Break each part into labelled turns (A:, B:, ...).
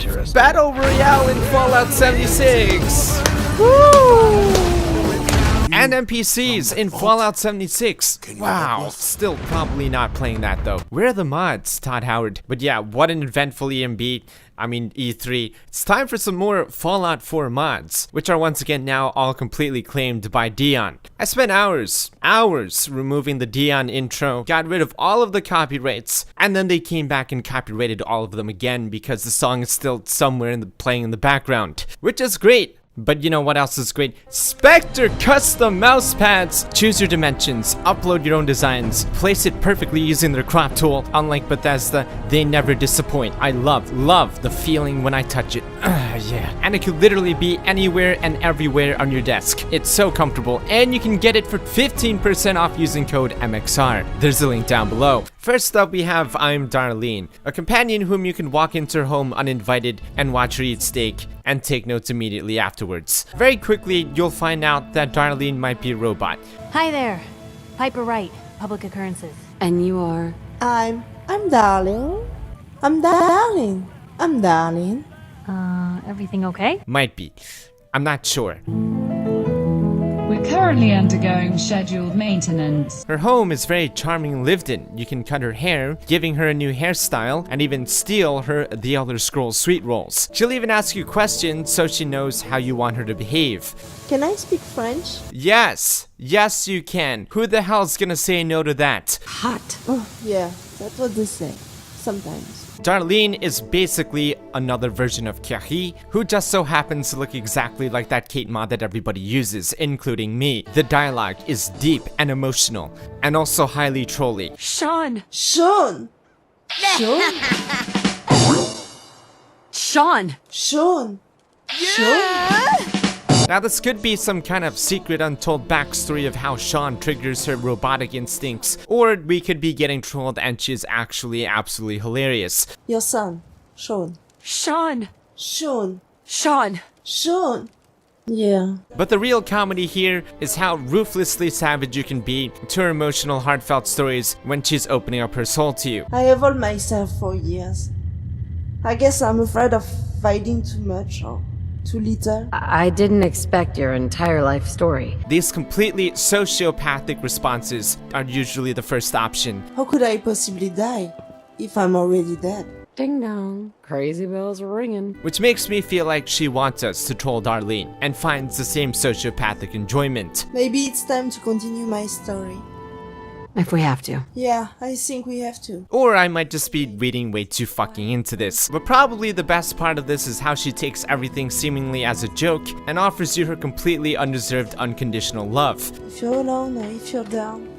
A: interesting.
B: Battle Royale in Fallout 76! Woo! And NPCs in Fallout 76. Wow, still probably not playing that though. Where are the mods, Todd Howard? But yeah, what an eventful E3. It's time for some more Fallout 4 mods, which are once again now all completely claimed by Dion. I spent hours removing the Dion intro, got rid of all of the copyrights, and then they came back and copyrighted all of them again because the song is still somewhere playing in the background, which is great. But you know what else is great? Spectre custom mouse pads! Choose your dimensions, upload your own designs, place it perfectly using their crop tool. Unlike Bethesda, they never disappoint. I love the feeling when I touch it. Yeah. And it could literally be anywhere and everywhere on your desk. It's so comfortable, and you can get it for 15% off using code MXR. There's a link down below. First up, we have I'm Darlene, a companion whom you can walk into her home uninvited and watch her eat steak and take notes immediately afterwards. Very quickly, you'll find out that Darlene might be a robot.
C: Hi there. Piper Wright, Public Occurrences.
D: And you are?
E: I'm Darling. I'm Darling. I'm Darling.
C: Everything okay?
B: Might be. I'm not sure.
F: We're currently undergoing scheduled maintenance.
B: Her home is very charming lived in. You can cut her hair, giving her a new hairstyle, and even steal her The Elder Scrolls sweet rolls. She'll even ask you questions so she knows how you want her to behave.
E: Can I speak French?
B: Yes you can. Who the hell's gonna say no to that?
D: Hot.
E: Oh, yeah, that's what they say. Sometimes.
B: Darlene is basically another version of Kyrie, who just so happens to look exactly like that Kate mod that everybody uses, including me. The dialogue is deep and emotional, and also highly trolly.
D: Sean!
E: Sean! Sean?
D: Sean!
E: Sean! Sean?
B: Now this could be some kind of secret untold backstory of how Sean triggers her robotic instincts, or we could be getting trolled and she's actually absolutely hilarious.
E: Your son, Sean.
D: Sean!
E: Sean.
D: Sean!
E: Sean. Yeah.
B: But the real comedy here is how ruthlessly savage you can be to her emotional, heartfelt stories when she's opening up her soul to you.
E: I evolved myself for years. I guess I'm afraid of fighting too much or too little.
D: I didn't expect your entire life story.
B: These completely sociopathic responses are usually the first option.
E: How could I possibly die if I'm already dead?
D: Ding dong. Crazy bells are ringing.
B: Which makes me feel like she wants us to troll Darlene and finds the same sociopathic enjoyment.
E: Maybe it's time to continue my story.
D: If we have to.
E: Yeah, I think we have to.
B: Or I might just be reading way too fucking into this. But probably the best part of this is how she takes everything seemingly as a joke and offers you her completely undeserved unconditional love.
E: If you're alone or if you're down,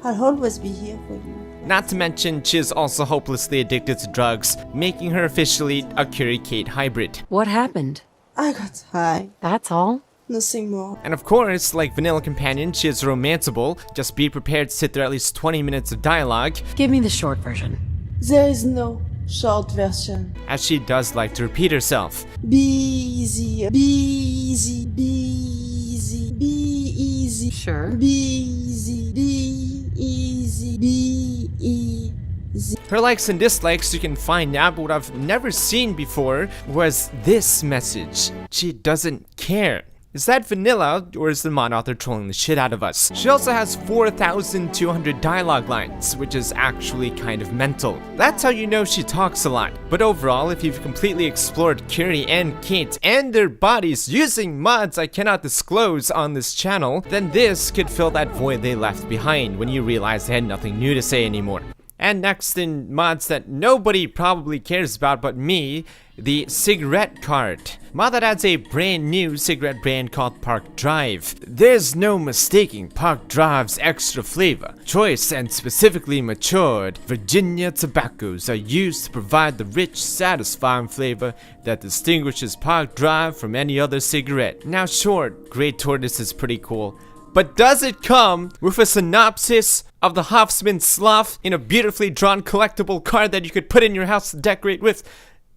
E: I'll always be here for you.
B: Not to mention, she is also hopelessly addicted to drugs, making her officially a Curie-Kate hybrid.
D: What happened?
E: I got high.
D: That's all?
E: Nothing more.
B: And of course, like Vanilla Companion, she is romanceable. Just be prepared to sit through at least 20 minutes of dialogue.
D: Give me the short version.
E: There is no short version.
B: As she does like to repeat herself.
E: Be easy, be easy, be easy, be easy.
D: Sure.
E: Be easy, be easy, be easy.
B: Her likes and dislikes you can find out, but what I've never seen before was this message. She doesn't care. Is that vanilla, or is the mod author trolling the shit out of us? She also has 4,200 dialogue lines, which is actually kind of mental. That's how you know she talks a lot. But overall, if you've completely explored Curie and Kate and their bodies using mods I cannot disclose on this channel, then this could fill that void they left behind when you realize they had nothing new to say anymore. And next in mods that nobody probably cares about but me, the cigarette card. Mod that adds a brand new cigarette brand called Park Drive. There's no mistaking Park Drive's extra flavor. Choice and specifically matured Virginia tobaccos are used to provide the rich, satisfying flavor that distinguishes Park Drive from any other cigarette. Now sure, Grey Tortoise is pretty cool, but does it come with a synopsis of the Hoffman sloth in a beautifully drawn collectible card that you could put in your house to decorate with?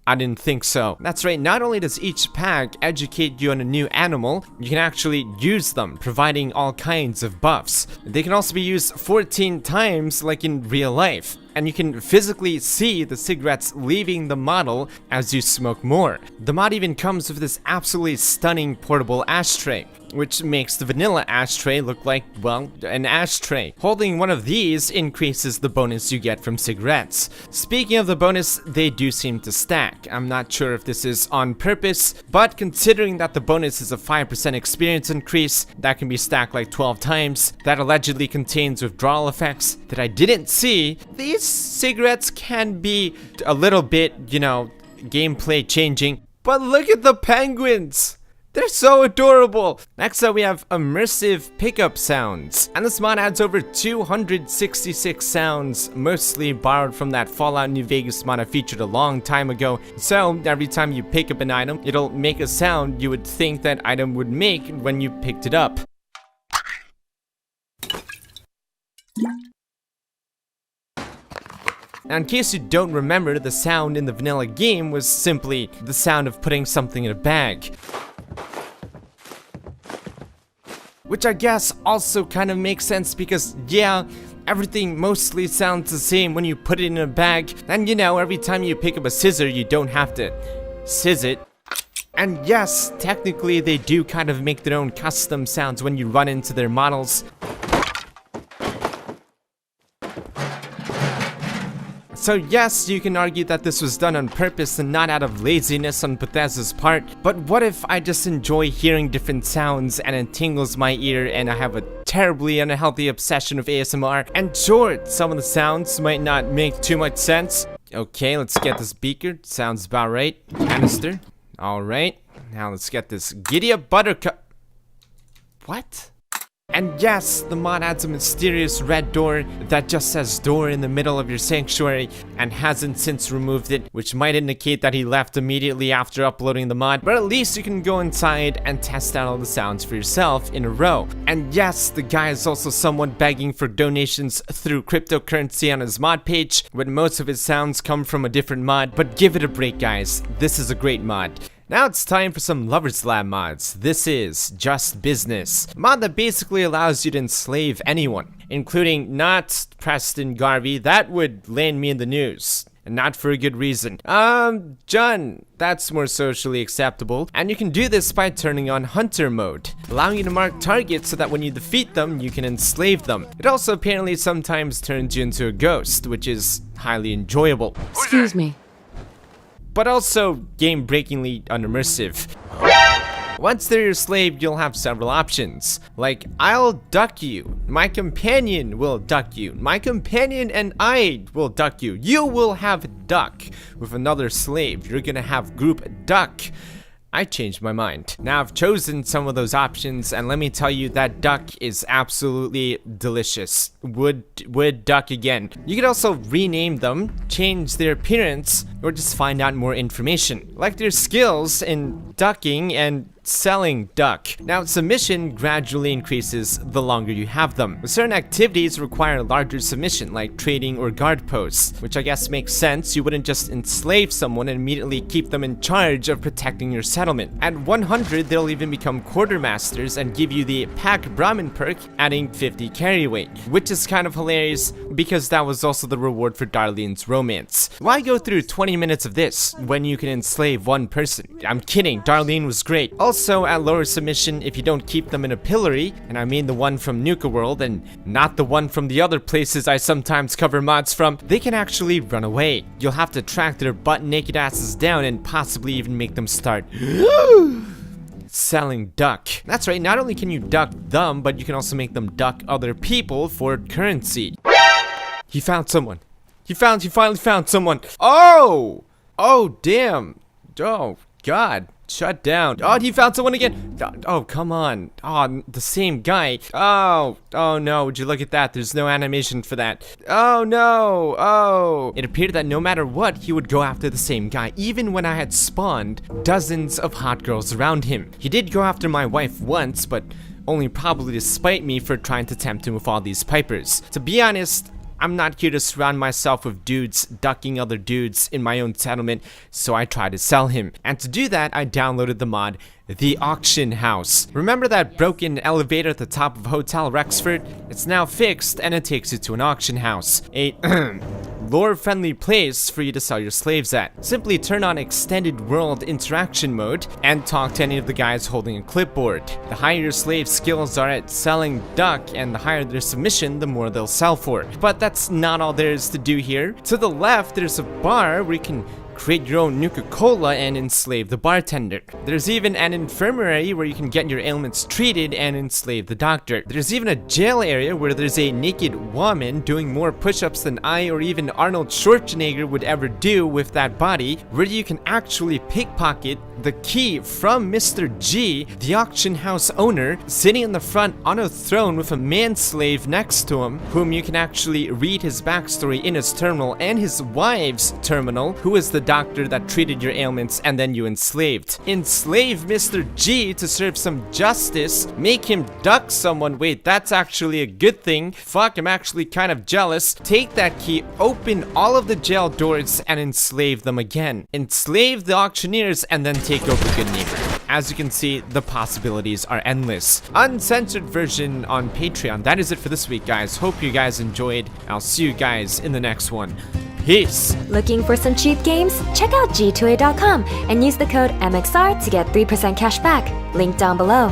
B: I didn't think so. That's right, not only does each pack educate you on a new animal, you can actually use them, providing all kinds of buffs. They can also be used 14 times like in real life. and you can physically see the cigarettes leaving the model as you smoke more. The mod even comes with this absolutely stunning portable ashtray, which makes the vanilla ashtray look like, well, an ashtray. Holding one of these increases the bonus you get from cigarettes. Speaking of the bonus, they do seem to stack. I'm not sure if this is on purpose, but considering that the bonus is a 5% experience increase that can be stacked like 12 times, that allegedly contains withdrawal effects that I didn't see, these cigarettes can be a little bit, you know, gameplay changing. But look at the penguins! They're so adorable! Next up we have immersive pickup sounds. And this mod adds over 266 sounds, mostly borrowed from that Fallout New Vegas mod I featured a long time ago. So every time you pick up an item, it'll make a sound you would think that item would make when you picked it up. Now, in case you don't remember, the sound in the vanilla game was simply the sound of putting something in a bag. Which I guess also kind of makes sense because, yeah, everything mostly sounds the same when you put it in a bag. And you know, every time you pick up a scissor, you don't have to sizz it. And yes, technically they do kind of make their own custom sounds when you run into their models. So yes, you can argue that this was done on purpose and not out of laziness on Bethesda's part, but what if I just enjoy hearing different sounds and it tingles my ear and I have a terribly unhealthy obsession with ASMR? And sure, some of the sounds might not make too much sense. Okay, let's get this beaker, sounds about right. Canister, alright. Now let's get this giddy up buttercup. What? And yes, the mod adds a mysterious red door that just says door in the middle of your sanctuary and hasn't since removed it, which might indicate that he left immediately after uploading the mod, but at least you can go inside and test out all the sounds for yourself in a row. And yes, the guy is also someone begging for donations through cryptocurrency on his mod page, when most of his sounds come from a different mod, but give it a break guys, this is a great mod. Now it's time for some Lovers Lab mods. This is Just Business, a mod that basically allows you to enslave anyone, including not Preston Garvey, that would land me in the news. And not for a good reason. John, that's more socially acceptable. And you can do this by turning on Hunter mode, allowing you to mark targets so that when you defeat them, you can enslave them. It also apparently sometimes turns you into a ghost, which is highly enjoyable.
D: Excuse me.
B: But also game-breakingly unimmersive. Once they're your slave, you'll have several options, like I'll duck you, my companion will duck you, my companion and I will duck you, you will have duck. With another slave, you're gonna have group duck. I changed my mind. Now I've chosen some of those options, and let me tell you that duck is absolutely delicious. Would duck again. You could also rename them, change their appearance, or just find out more information, like their skills in ducking and selling duck. Now, submission gradually increases the longer you have them. Certain activities require larger submission, like trading or guard posts, which I guess makes sense. You wouldn't just enslave someone and immediately keep them in charge of protecting your settlement. At 100, they'll even become quartermasters and give you the Pack Brahmin perk, adding 50 carry weight, which is kind of hilarious because that was also the reward for Darlene's romance. Why go through 20 minutes of this when you can enslave one person? I'm kidding, Darlene was great. Also, at lower submission, if you don't keep them in a pillory, and I mean the one from Nuka World and not the one from the other places I sometimes cover mods from, they can actually run away. You'll have to track their butt-naked asses down and possibly even make them start selling duck. That's right, not only can you duck them, but you can also make them duck other people for currency. He found someone. He finally found someone. Oh! Oh, damn. Oh, God. Shut down. Oh, he found someone again. Oh, come on. Oh, the same guy. Oh no. Would you look at that? There's no animation for that. Oh no. Oh. It appeared that no matter what, he would go after the same guy, even when I had spawned dozens of hot girls around him. He did go after my wife once, but only probably to spite me for trying to tempt him with all these pipers. To be honest, I'm not here to surround myself with dudes ducking other dudes in my own settlement, so I tried to sell him. And to do that, I downloaded the mod, The Auction House. Remember that broken elevator at the top of Hotel Rexford? It's now fixed, and it takes you to an auction house. A lore-friendly place for you to sell your slaves at. Simply turn on extended world interaction mode and talk to any of the guys holding a clipboard. The higher your slave skills are at selling duck and the higher their submission, the more they'll sell for. But that's not all there is to do here. To the left, there's a bar where you can create your own Nuka-Cola and enslave the bartender. There's even an infirmary where you can get your ailments treated and enslave the doctor. There's even a jail area where there's a naked woman doing more push-ups than I or even Arnold Schwarzenegger would ever do with that body, where you can actually pickpocket the key from Mr. G, the auction house owner, sitting in the front on a throne with a man-slave next to him, whom you can actually read his backstory in his terminal, and his wife's terminal, who is the doctor that treated your ailments and then you enslaved. Enslave Mr. G to serve some justice, make him duck someone. Wait, that's actually a good thing. Fuck, I'm actually kind of jealous. Take that key, open all of the jail doors and enslave them again. Enslave the auctioneers and then take over Good Neighbor. As you can see, the possibilities are endless. Uncensored version on Patreon. That is it for this week, guys. Hope you guys enjoyed. I'll see you guys in the next one. Peace.
A: Looking for some cheap games? Check out g2a.com and use the code MXR to get 3% cash back. Link down below.